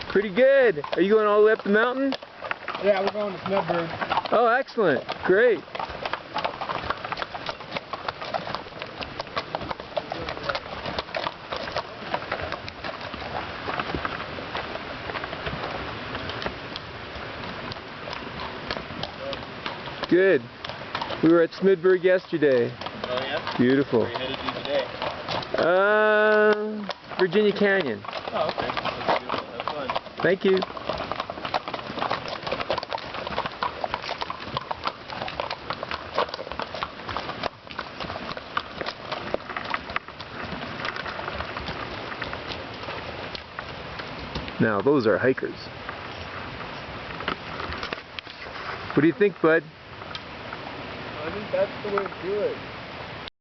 Pretty good. Are you going all the way up the mountain? Yeah, we're going to Smedberg. Oh, excellent. Great. Good. We were at Smedberg yesterday. Oh yeah? Beautiful. Where are you headed to today? Virginia Canyon. Oh, okay. That's beautiful. Have fun. Thank you. Now, those are hikers. What do you think, bud? I think that's the way to do it.